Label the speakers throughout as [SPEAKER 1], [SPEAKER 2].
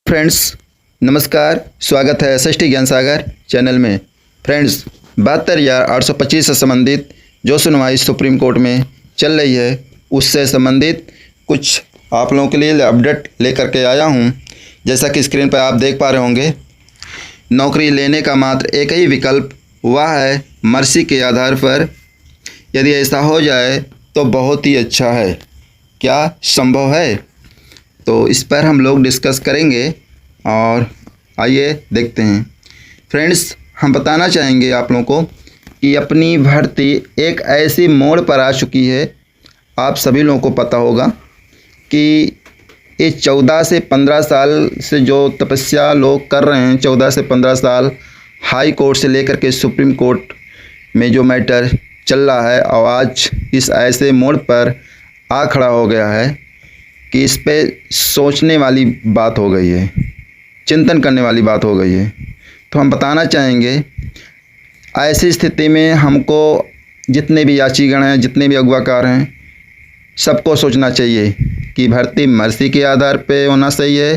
[SPEAKER 1] Friends नमस्कार, स्वागत है एसएसटी ज्ञान सागर चैनल में। फ्रेंड्स 72,825 से संबंधित जो सुनवाई सुप्रीम कोर्ट में चल रही है उससे संबंधित कुछ आप लोगों के लिए अपडेट लेकर के आया हूं। जैसा कि स्क्रीन पर आप देख पा रहे होंगे, नौकरी लेने का मात्र एक ही विकल्प वह है मर्जी के आधार पर। यदि ऐसा हो जाए तो बहुत ही अच्छा है। क्या संभव है? तो इस पर हम लोग डिस्कस करेंगे और आइए देखते हैं। फ्रेंड्स, हम बताना चाहेंगे आप लोगों को कि अपनी भर्ती एक ऐसी मोड़ पर आ चुकी है। आप सभी लोगों को पता होगा कि ये 14 से 15 साल से जो तपस्या लोग कर रहे हैं, 14 से 15 साल हाई कोर्ट से लेकर के सुप्रीम कोर्ट में जो मैटर चल रहा है, और आज इस ऐसे मोड़ पर आ खड़ा हो गया है कि इस पे सोचने वाली बात हो गई है, चिंतन करने वाली बात हो गई है। तो हम बताना चाहेंगे, ऐसी स्थिति में हमको जितने भी याचीगण हैं, जितने भी अगवाकार हैं, सबको सोचना चाहिए कि भर्ती मर्जी के आधार पे होना सही है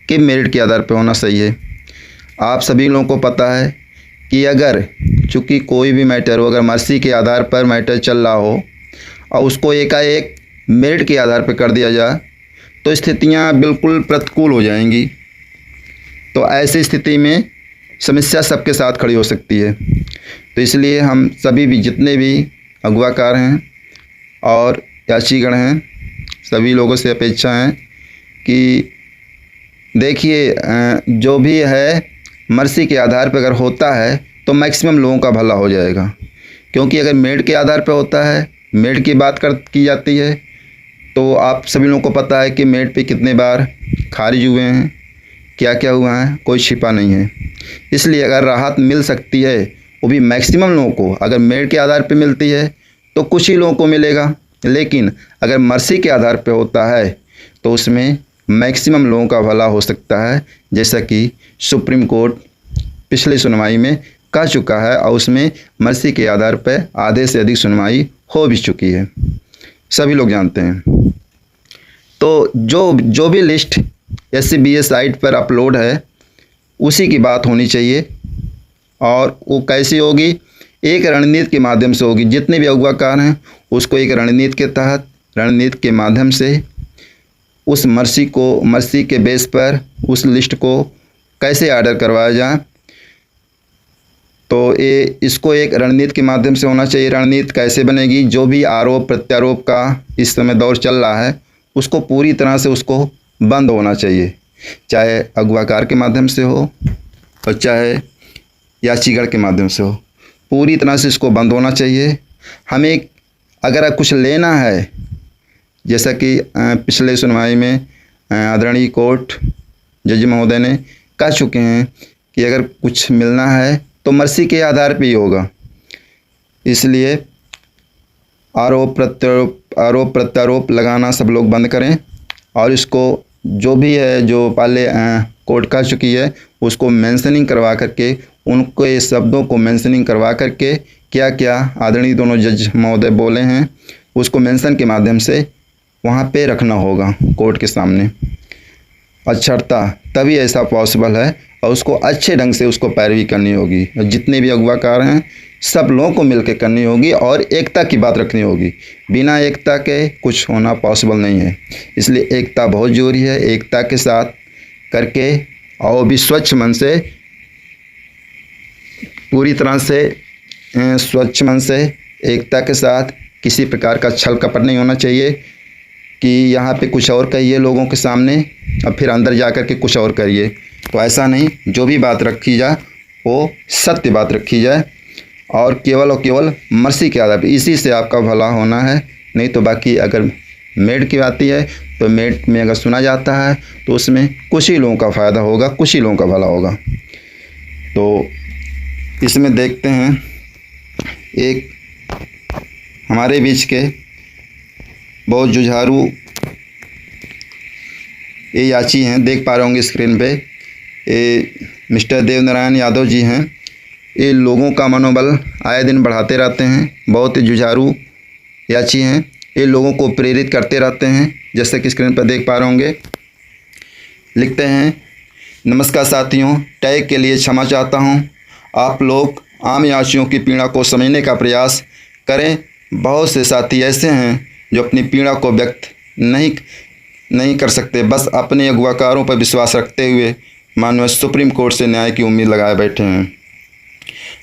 [SPEAKER 1] कि मेरिट के आधार पे होना सही है। आप सभी लोगों को पता है कि अगर चूँकि कोई भी मैटर हो, अगर मर्जी के आधार पर मैटर चल रहा हो और उसको एकाएक मेरिट के आधार पर कर दिया जाए तो स्थितियां बिल्कुल प्रतिकूल हो जाएंगी। तो ऐसी स्थिति में समस्या सबके साथ खड़ी हो सकती है। तो इसलिए हम सभी भी जितने भी अगवाकार हैं और याचीगण हैं, सभी लोगों से अपेक्षा है कि देखिए, जो भी है मर्जी के आधार पर अगर होता है तो मैक्सिमम लोगों का भला हो जाएगा। क्योंकि अगर मेरिट के आधार पर होता है, मेरिट की बात की जाती है, तो आप सभी लोगों को पता है कि मेरिट पे कितने बार खारिज हुए हैं, क्या क्या हुआ है, कोई छिपा नहीं है। इसलिए अगर राहत मिल सकती है वो भी मैक्सिमम लोगों को, अगर मेरिट के आधार पे मिलती है तो कुछ ही लोगों को मिलेगा। लेकिन अगर मर्जी के आधार पे होता है तो उसमें मैक्सिमम लोगों का भला हो सकता है, जैसा कि सुप्रीम कोर्ट पिछली सुनवाई में कह चुका है, और उसमें मर्जी के आधार पर आधे से अधिक सुनवाई हो भी चुकी है, सभी लोग जानते हैं। तो जो भी लिस्ट SCBA साइट पर अपलोड है उसी की बात होनी चाहिए, और वो कैसी होगी? एक रणनीति के माध्यम से होगी। जितने भी अगवाकार हैं उसको एक रणनीति के तहत, रणनीति के माध्यम से उस मर्जी के बेस पर उस लिस्ट को कैसे ऑर्डर करवाया जाए, तो इसको एक रणनीति के माध्यम से होना चाहिए। रणनीति कैसे बनेगी? जो भी आरोप प्रत्यारोप का इस समय दौर चल रहा है उसको पूरी तरह से उसको बंद होना चाहिए, चाहे अगवाकार के माध्यम से हो और चाहे याचीगढ़ के माध्यम से हो, पूरी तरह से इसको बंद होना चाहिए। हमें अगर कुछ लेना है, जैसा कि पिछले सुनवाई में आदरणीय कोर्ट जज महोदय ने कह चुके हैं कि अगर कुछ मिलना है तो मर्जी के आधार पे ही होगा। इसलिए आरोप प्रत्यारोप लगाना सब लोग बंद करें, और इसको जो भी है, जो पहले कोर्ट कह चुकी है, उसको मेंशनिंग करवा करके, उनके शब्दों को मेंशनिंग करवा करके, क्या क्या आदरणीय दोनों जज महोदय बोले हैं उसको मेंशन के माध्यम से वहाँ पे रखना होगा कोर्ट के सामने। अक्षरता तभी ऐसा पॉसिबल है, और उसको अच्छे ढंग से उसको पैरवी करनी होगी। जितने भी अगवाकार हैं सब लोगों को मिलकर करनी होगी, और एकता की बात रखनी होगी। बिना एकता के कुछ होना पॉसिबल नहीं है। इसलिए एकता बहुत ज़रूरी है। एकता के साथ करके, और भी स्वच्छ मन से, पूरी तरह से स्वच्छ मन से, एकता के साथ, किसी प्रकार का छल कपट नहीं होना चाहिए कि यहाँ पे कुछ और कहिए लोगों के सामने और फिर अंदर जा कर के कुछ और करिए। तो ऐसा नहीं, जो भी बात रखी जाए वो सत्य बात रखी जाए, और केवल मर्जी के आधार पर। इसी से आपका भला होना है। नहीं तो बाकी अगर मेरिट की आती है तो मेरिट में अगर सुना जाता है तो उसमें कुछ ही लोगों का फ़ायदा होगा, कुछ ही लोगों का भला होगा। तो इसमें देखते हैं, एक हमारे बीच के बहुत जुझारू ये याची हैं, देख पा रहे होंगे स्क्रीन पे, ये मिस्टर देवनारायण यादव जी हैं। ये लोगों का मनोबल आए दिन बढ़ाते रहते हैं। बहुत ही जुझारू याची हैं। ये लोगों को प्रेरित करते रहते हैं, जैसे कि स्क्रीन पर देख पा रहे होंगे। लिखते हैं नमस्कार साथियों, टैग के लिए क्षमा चाहता हूं। आप लोग आम याचियों की पीड़ा को समझने का प्रयास करें। बहुत से साथी ऐसे हैं जो अपनी पीड़ा को व्यक्त नहीं कर सकते, बस अपने अगुवाकारों पर विश्वास रखते हुए माननीय सुप्रीम कोर्ट से न्याय की उम्मीद लगाए बैठे हैं।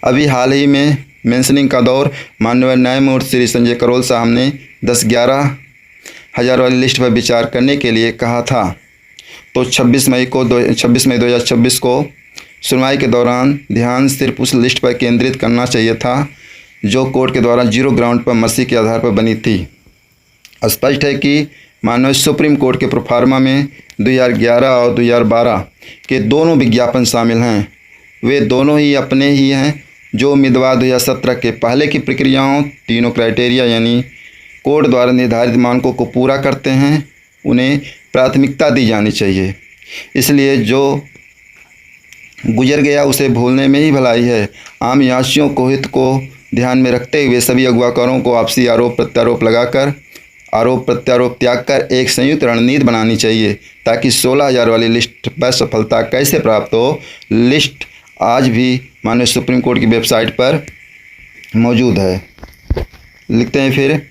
[SPEAKER 1] अभी हाल ही में मेंशनिंग का दौर माननीय न्यायमूर्ति श्री संजय करोल साहब ने 10-11 हज़ार वाली लिस्ट पर विचार करने के लिए कहा था। तो 26 मई 2026 को सुनवाई के दौरान ध्यान सिर्फ उस लिस्ट पर केंद्रित करना चाहिए था जो कोर्ट के द्वारा जीरो ग्राउंड पर मसी के आधार पर बनी थी। स्पष्ट है कि माननीय सुप्रीम कोर्ट के प्रोफार्मा में 2011 और 2012 के दोनों विज्ञापन शामिल हैं। वे दोनों ही अपने ही हैं जो उम्मीदवार 2017 के पहले की प्रक्रियाओं तीनों क्राइटेरिया यानी कोर्ट द्वारा निर्धारित मानकों को पूरा करते हैं, उन्हें प्राथमिकता दी जानी चाहिए। इसलिए जो गुजर गया उसे भूलने में ही भलाई है। आम याचियों को हित को ध्यान में रखते हुए सभी अगुवाकारों को आपसी आरोप प्रत्यारोप लगाकर आरोप प्रत्यारोप त्याग कर एक संयुक्त रणनीति बनानी चाहिए ताकि 16,000 वाली लिस्ट पर सफलता कैसे प्राप्त हो। लिस्ट आज भी माननीय सुप्रीम कोर्ट की वेबसाइट पर मौजूद है। लिखते हैं फिर,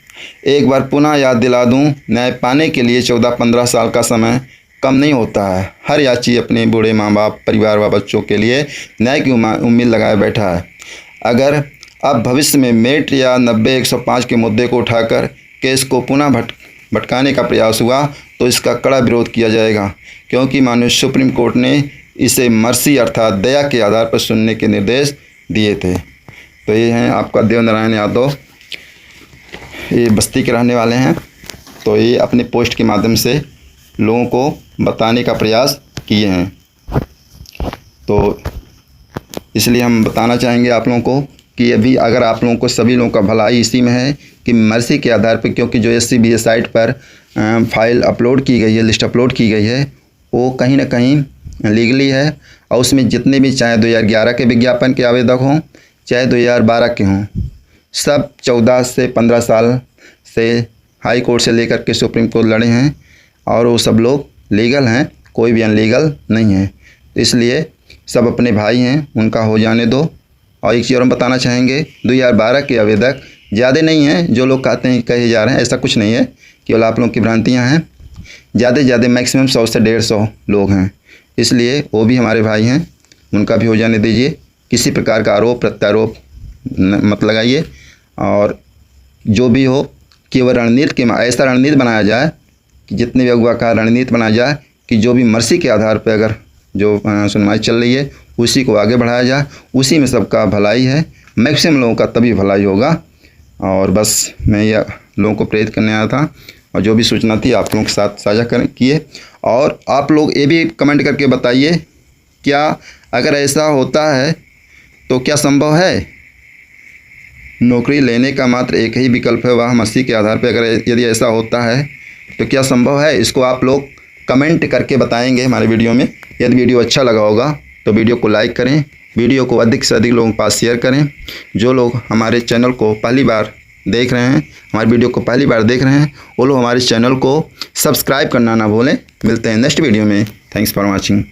[SPEAKER 1] एक बार पुनः याद दिला दूं, न्याय पाने के लिए 14-15 साल का समय कम नहीं होता है। हर याची अपने बूढ़े माँ बाप, परिवार व बच्चों के लिए न्याय की उम्मीद लगाए बैठा है। अगर अब भविष्य में मेट या 90-105 के मुद्दे को उठाकर केस को पुनः भटकाने का प्रयास हुआ तो इसका कड़ा विरोध किया जाएगा, क्योंकि माननीय सुप्रीम कोर्ट ने इसे मर्सी अर्थात दया के आधार पर सुनने के निर्देश दिए थे। तो ये हैं आपका देवनारायण यादव, ये बस्ती के रहने वाले हैं। तो ये अपने पोस्ट के माध्यम से लोगों को बताने का प्रयास किए हैं। तो इसलिए हम बताना चाहेंगे आप लोगों को कि अभी अगर आप लोगों को सभी लोगों का भलाई इसी में है कि मर्सी के आधार पर, क्योंकि जो SCBA साइट पर फाइल अपलोड की गई है, लिस्ट अपलोड की गई है, वो कहीं ना कहीं लीगली है और उसमें जितने भी चाहे 2011 के विज्ञापन के आवेदक हों चाहे 2012 के हों, सब 14 से 15 साल से हाई कोर्ट से लेकर के सुप्रीम कोर्ट लड़े हैं और वो सब लोग लीगल हैं, कोई भी अनलीगल नहीं है। इसलिए सब अपने भाई हैं, उनका हो जाने दो। और एक चीज़ और हम बताना चाहेंगे, 2012 के आवेदक ज़्यादा नहीं हैं जो लोग कहते हैं कहे जा रहे हैं, ऐसा कुछ नहीं है, केवल आप लोगों की भ्रांतियाँ हैं। ज़्यादा मैक्सिमम 100 से 150 लोग हैं, इसलिए वो भी हमारे भाई हैं, उनका भी हो जाने दीजिए। किसी प्रकार का आरोप प्रत्यारोप मत लगाइए और जो भी हो केवल रणनीति के ऐसा रणनीति बनाया जाए कि जितने भी अगुआ का रणनीति बनाया जाए कि जो भी मर्सी के आधार पर अगर जो सुनवाई चल रही है उसी को आगे बढ़ाया जाए, उसी में सबका भलाई है, मैक्सिमम लोगों का तभी भलाई होगा। और बस मैं यह लोगों को प्रेरित करने आया था और जो भी सूचना थी आप लोगों के साथ साझा किए। और आप लोग ये भी कमेंट करके बताइए, क्या अगर ऐसा होता है तो क्या संभव है? नौकरी लेने का मात्र एक ही विकल्प है, वह मसी के आधार पर अगर यदि ऐसा होता है तो क्या संभव है? इसको आप लोग कमेंट करके बताएंगे हमारे वीडियो में। यदि वीडियो अच्छा लगा होगा तो वीडियो को लाइक करें, वीडियो को अधिक से अधिक लोगों के पास शेयर करें। जो लोग हमारे चैनल को पहली बार देख रहे हैं, हमारी वीडियो को पहली बार देख रहे हैं, वो लोग हमारे चैनल को सब्सक्राइब करना ना भूलें। मिलते हैं नेक्स्ट वीडियो में। Thanks for watching.